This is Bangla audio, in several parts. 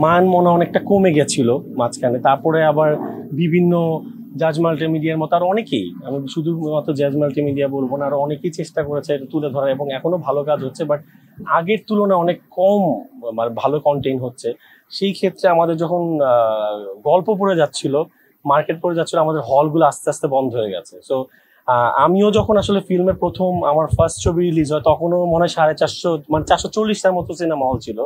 মান মনে অনেকটা কমে গেছিল মাঝখানে। তারপরে আবার বিভিন্ন জাজ মাল্টিমিডিয়ার মতো আর অনেকেই, আমি শুধুমাত্র জাজ মাল্টিমিডিয়া বলবো না, আরো অনেকেই চেষ্টা করেছে এটা তুলে ধরা এবং এখনো ভালো কাজ হচ্ছে, বাট আগের তুলনায় অনেক কম মানে ভালো কন্টেন্ট হচ্ছে। সেই ক্ষেত্রে আমাদের যখন গল্প পড়ে যাচ্ছিল, মার্কেট পড়ে যাচ্ছিল, আমাদের হলগুলো আস্তে আস্তে বন্ধ হয়ে গেছে। সো আমিও যখন আসলে ফিল্মের প্রথম আমার ফার্স্ট ছবি রিলিজ হয়, তখনও মনে হয় 450 মানে 440টার মতো সিনেমা হল ছিল।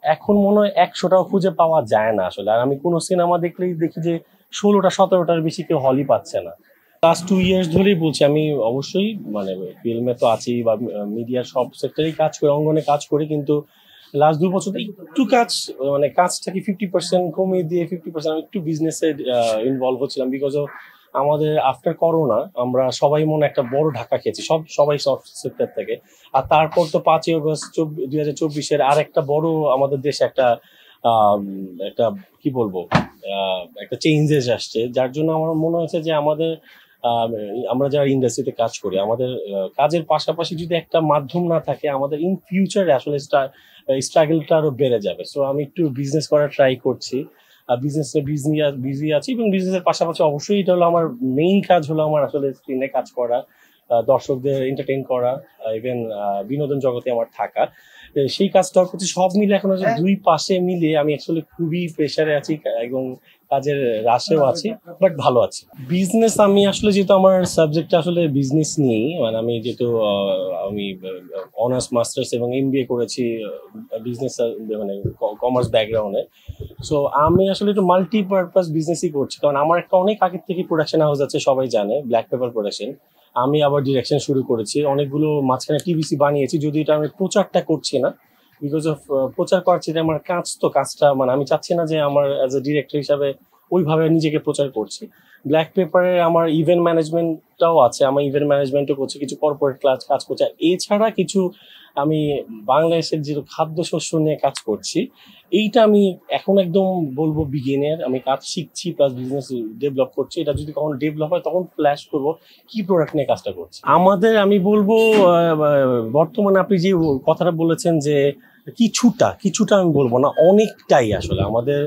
এখন মনে হয় 100টাও খুঁজে পাওয়া যায় না আসলে। আর আমি কোনো সিনেমা দেখলেই দেখি যে 16টা 17টার বেশি কেউ হলই পাচ্ছে না। লাস্ট 2 ইয়ার্স ধরেই বলছি আমি, অবশ্যই মানে ফিল্মে তো আছি বা মিডিয়ার সব সেক্টরেই কাজ করি, অঙ্গনে কাজ করি, কিন্তু লাস্ট 2 বছর একটু কাজ মানে কাজটাকে 50% কমিয়ে দিয়ে 50% আমি একটু বিজনেসে ইনভলভ হচ্ছিলাম। বিকজ অফ আমাদের আফটার করোনা আমরা সবাই মনে একটা বড় ধাক্কা খেয়েছি, সবাই সফট সেক্টর থেকে। আর তারপর তো 5ই আগস্ট 2024-এর আর একটা বড় আমাদের দেশে একটা আহ, একটা কি বলবো একটা চেঞ্জেস আসছে, যার জন্য আমার মনে হয়েছে যে আমাদের আহ, আমরা যারা ইন্ডাস্ট্রিতে কাজ করি, আমাদের কাজের পাশাপাশি যদি একটা মাধ্যম না থাকে, আমাদের ইন ফিউচারে আসলে স্ট্রাগলটা আরো বেড়ে যাবে। সো আমি একটু বিজনেস করার ট্রাই করছি, বিজনেসে বিজি আছি, এবং বিজনেসের পাশাপাশি অবশ্যই এটা হলো আমার মেইন কাজ, হলো আমার আসলে স্ক্রিনে কাজ করা, দর্শকদের এন্টারটেইন করা, ইভেন বিনোদন জগতে আমার থাকা। সেই কাজটাও করছি, সব মিলে এখন হচ্ছে দুই পাশে মিলে আমি অ্যাকচুয়ালি খুবই প্রেসারে আছি এবং কাজের রাশেও আছি, বাট ভালো আছি। বিজনেস আমি আসলে, যেহেতু আমার সাবজেক্টটা আসলে বিজনেস নিয়েই, মানে আমি যেহেতু আমি অনার্স মাস্টার্স এবং এমবিএ করেছি বিজনেস মানে কমার্স ব্যাকগ্রাউন্ডে। সো আমি আসলে একটু মাল্টিপারপাস বিজনেসই করছি, কারণ আমার একটা অনেক আগের থেকে প্রোডাকশন হাউস আছে, সবাই জানে, ব্ল্যাক পেপার প্রোডাকশন। আমি আবার ডিরেকশন শুরু করেছি, অনেকগুলো মাঝখানে টিভিসি বানিয়েছি, যদি এটা আমি প্রচারটা করছি না। বিকজ অফ প্রচার করছি যে আমার কাজ, তো কাজটা মানে আমি চাচ্ছি না যে আমার অ্যাজ এ ডিরেক্টর হিসাবে ওইভাবে নিজেকে প্রচার করছি। ব্ল্যাক পেপারে আমার ইভেন্ট ম্যানেজমেন্টটাও আছে, আমার ইভেন্ট ম্যানেজমেন্টও করছি, কিছু কর্পোরেট কাজ করছি। আর এছাড়া কিছু আমি বাংলাদেশের যে খাদ্যশস্য নিয়ে কাজ করছি, এইটা আমি এখন একদম বলবো বিগিনার, আমি কাজ শিখছি প্লাস বিজনেস ডেভেলপ করছি। এটা যদি কখনো ডেভেলপ হয় তখন ফ্ল্যাশ করবো কি প্রোডাক্ট নিয়ে কাজটা করছি। আমাদের আমি বলবো বর্তমানে আপনি যে কথাটা বলেছেন যে কিছুটা কিছুটা আমি বলবো না, অনেকটাই আসলে আমাদের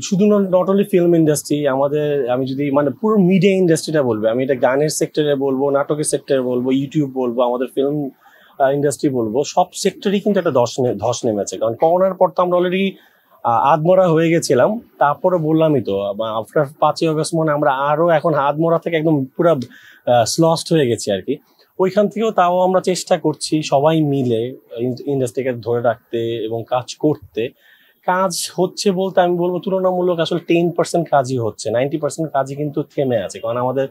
শুধু নট অনলি ফিল্ম ইন্ডাস্ট্রি, আমাদের আমি যদি মানে পুরো মিডিয়া ইন্ডাস্ট্রিটা বলবো, আমি এটা গানের সেক্টরে বলবো, নাটকের সেক্টরে বলবো, ইউটিউব বলবো, আমাদের ফিল্ম ইন্ডাস্ট্রি বলবো, সব সেক্টরেই কিন্তু একটা ধস নেমেছে। কারণ করোনার পর তো আমরা অলরেডি আধমরা হয়ে গেছিলাম। তারপরে বললামই তো, আফটার 5ই আগস্ট মনে আমরা আরো এখন আধমরা থেকে একদম পুরো স্লস্ট হয়ে গেছি আর কি। ওইখান থেকেও তাও আমরা চেষ্টা করছি সবাই মিলে ইন্ডাস্ট্রিকে ধরে রাখতে এবং কাজ করতে। কাজ হচ্ছে বলতে আমি বলবো তুলনামূলক আসলে 10% কাজই হচ্ছে, 90% কাজই কিন্তু থেমে আছে। কারণ আমাদের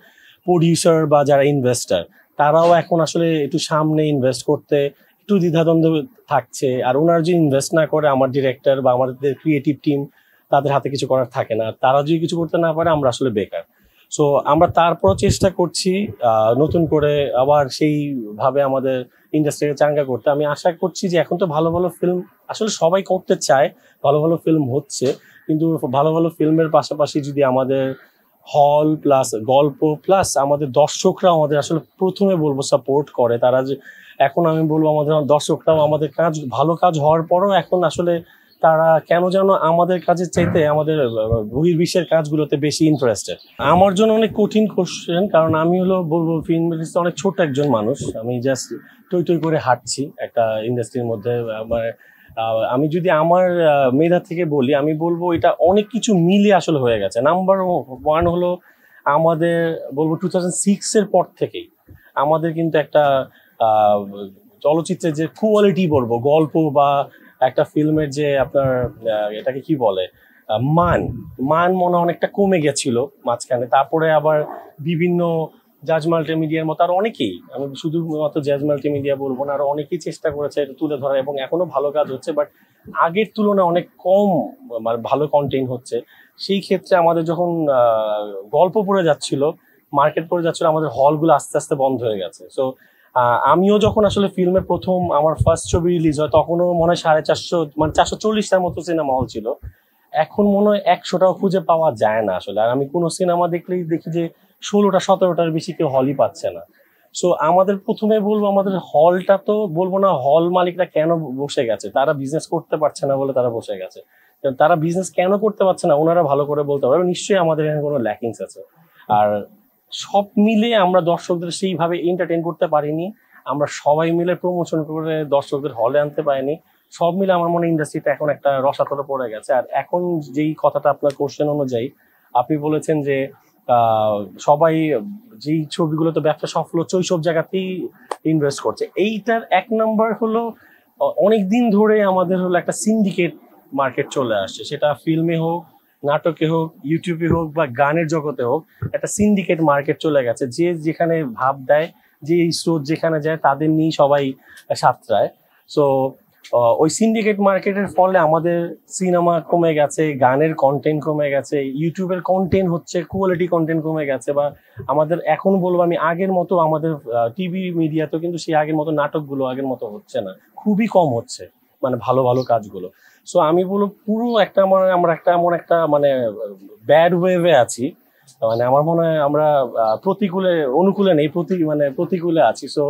প্রডিউসার বা যারা ইনভেস্টার, তারাও এখন আসলে একটু সামনে ইনভেস্ট করতে একটু দ্বিধাদ্বন্দ্ব থাকছে। আর ওনারা যদি ইনভেস্ট না করে, আমার ডিরেক্টর বা আমাদের ক্রিয়েটিভ টিম, তাদের হাতে কিছু করার থাকে না। তারা যদি কিছু করতে না পারে, আমরা আসলে বেকার। সো আমরা তারপর চেষ্টা করছি নতুন করে আবার সেইভাবে আমাদের ইন্ডাস্ট্রিকে চাঙ্গা করতে। আমি আশা করছি যে এখন তো ভালো ভালো ফিল্ম আসলে সবাই করতে চায়, ভালো ভালো ফিল্ম হচ্ছে, কিন্তু ভালো ভালো ফিল্মের পাশাপাশি যদি আমাদের হল প্লাস গল্প প্লাস আমাদের দর্শকরা আমাদের আসলে প্রথমে বলবো সাপোর্ট করে, তারা যে এখন আমি বলবো আমাদের দর্শকরাও আমাদের কাজ ভালো কাজ হওয়ার পরও এখন আসলে তারা কেন যেন আমাদের কাজের চাইতে আমাদের বহির্বিশ্বের কাজগুলোতে বেশি ইন্টারেস্টেড। আমার জন্য অনেক কঠিন কোশ্চেন, কারণ আমি হলো বলবো ফিল্ম ইন্ডাস্ট্রি অনেক ছোট একজন মানুষ, আমি জাস্ট টই টই করে হাঁটছি একটা ইন্ডাস্ট্রির মধ্যে। আমার আমি যদি আমার মেধা থেকে বলি, আমি বলবো এটা অনেক কিছু মিলে আসলে হয়ে গেছে। নাম্বার ওয়ান হলো আমাদের বলবো 2006-এর পর থেকেই আমাদের কিন্তু একটা আহ, চলচ্চিত্রের যে কোয়ালিটি বলবো, গল্প বা একটা ফিল্মের যে আপনার এটাকে কি বলে মান মান মনে অনেকটা কমে গেছিল মাঝখানে। তারপরে আবার বিভিন্ন জাজ মাল্টিমিডিয়ার মতো আর অনেকেই, আমি শুধুমাত্র জাজ মাল্টিমিডিয়া বলবো না, আরো অনেকেই চেষ্টা করেছে এটা তুলে ধরা এবং এখনো ভালো কাজ হচ্ছে, বাট আগের তুলনায় অনেক কম মানে ভালো কন্টেন্ট হচ্ছে। সেই ক্ষেত্রে আমাদের যখন গল্প পড়ে যাচ্ছিল, মার্কেট পড়ে যাচ্ছিল, আমাদের হলগুলো আস্তে আস্তে বন্ধ হয়ে গেছে। সো আমিও যখন আসলে ফিল্মের প্রথম আমার ফার্স্ট ছবি রিলিজ হয়, তখনও মনে হয় 450 মানে 440টার মতো সিনেমা হল ছিল। এখন মনে হয় 100টাও খুঁজে পাওয়া যায় না আসলে। আর আমি কোনো সিনেমা দেখলেই দেখি যে 16টা 17টার বেশি কেউ হলই পাচ্ছে না। সো আমাদের প্রথমে বলবো আমাদের হলটা তো বলবো না, হল মালিকরা কেন বসে গেছে, তারা বিজনেস করতে পারছে না বলে তারা বসে গেছে। তারা বিজনেস কেন করতে পারছে না ওনারা ভালো করে বলতে পারবে, নিশ্চয়ই আমাদের এখানে কোনো ল্যাকিংস আছে। আর সব মিলে আমরা দর্শকদের সেইভাবে এন্টারটেইন করতে পারিনি, আমরা সবাই মিলে প্রমোশন করে দর্শকদের হলে আনতে পারিনি। সব মিলে আমার মনে হয় ইন্ডাস্ট্রিটা এখন একটা রসাতলে পড়ে গেছে। আর এখন যেই কথাটা আপনার কোশ্চেন অনুযায়ী আপনি বলেছেন যে সবাই যেই ছবিগুলোতে ব্যবসা সফল হচ্ছে ওই সব জায়গাতেই ইনভেস্ট করছে, এইটার এক নাম্বার হলো অনেক দিন ধরে আমাদের হলো একটা সিন্ডিকেট মার্কেট চলে আসছে, সেটা ফিল্মে হোক, নাটকে হোক, ইউটিউবে হোক বা গানের জগতে হোক, একটা সিন্ডিকেট মার্কেট চলে গেছে। যে যেখানে ভাব দেয়, যে স্রোত যেখানে যায় তাদের নিয়েই সবাই সাঁতরায়। সো ওই সিন্ডিকেট মার্কেটের ফলে আমাদের সিনেমা কমে গেছে, গানের কন্টেন্ট কমে গেছে, ইউটিউবের কন্টেন্ট হচ্ছে কোয়ালিটি কন্টেন্ট কমে গেছে, বা আমাদের এখন বলবো আমি আগের মতো আমাদের টিভি মিডিয়াতেও কিন্তু সেই আগের মতো নাটকগুলো আগের মতো হচ্ছে না, খুবই কম হচ্ছে মানে ভালো ভালো কাজগুলো। সো আমি বলবো পুরো একটা আমরা একটা এমন একটা মানে ব্যাড ওয়েভে আছি, মানে আমার মনে হয় আমরা প্রতিকূলে অনুকূলে নেই, প্রতিকূলে আছি। সো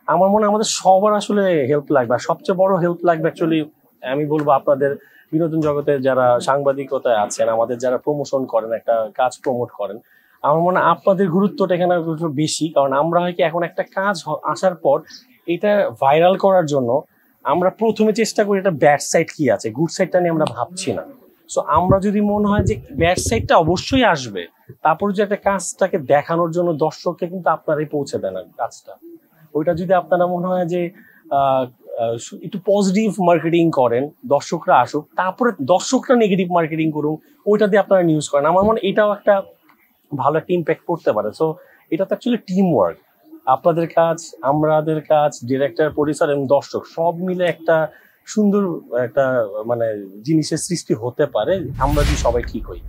আমার মনে হয় আমাদের সবার আসলে হেল্প লাগবে, আর সবচেয়ে বড় হেল্প লাগবে অ্যাকচুয়ালি আমি বলবো আপনাদের বিনোদন জগতে যারা সাংবাদিকতায় আছেন, আমাদের যারা প্রমোশন করেন, একটা কাজ প্রমোট করেন, আমার মনে হয় আপনাদের গুরুত্বটা এখানে একটু বেশি। কারণ আমরা হয় কি এখন একটা কাজ আসার পর এটা ভাইরাল করার জন্য আমরা প্রথমে চেষ্টা করি এটা ব্যাড সাইড কি আছে, গুড সাইডটা নিয়ে আমরা ভাবছি না। সো আমরা যদি মনে হয় যে ব্যাড সাইডটা অবশ্যই আসবে, তারপর যে একটা কাজটাকে দেখানোর জন্য দর্শককে কিন্তু আপনারাই পৌঁছে দেন কাজটা, ওইটা যদি আপনারা মনে হয় যে একটু পজিটিভ মার্কেটিং করেন, দর্শকরা আসুক, তারপরে দর্শকরা নেগেটিভ মার্কেটিং করুন, ওইটা দিয়ে আপনারা নিউজ করেন, আমার মনে হয় এটাও একটা ভালো একটা ইম্প্যাক্ট পড়তে পারে। সো এটা তো অ্যাকচুয়ালি টিম ওয়ার্ক, আপনাদের কাজ, আমাদের কাজ, ডিরেক্টর, প্রডিউসার এবং দর্শক সব মিলে একটা সুন্দর একটা মানে জিনিসের সৃষ্টি হতে পারে আমরা যদি সবাই ঠিক হই।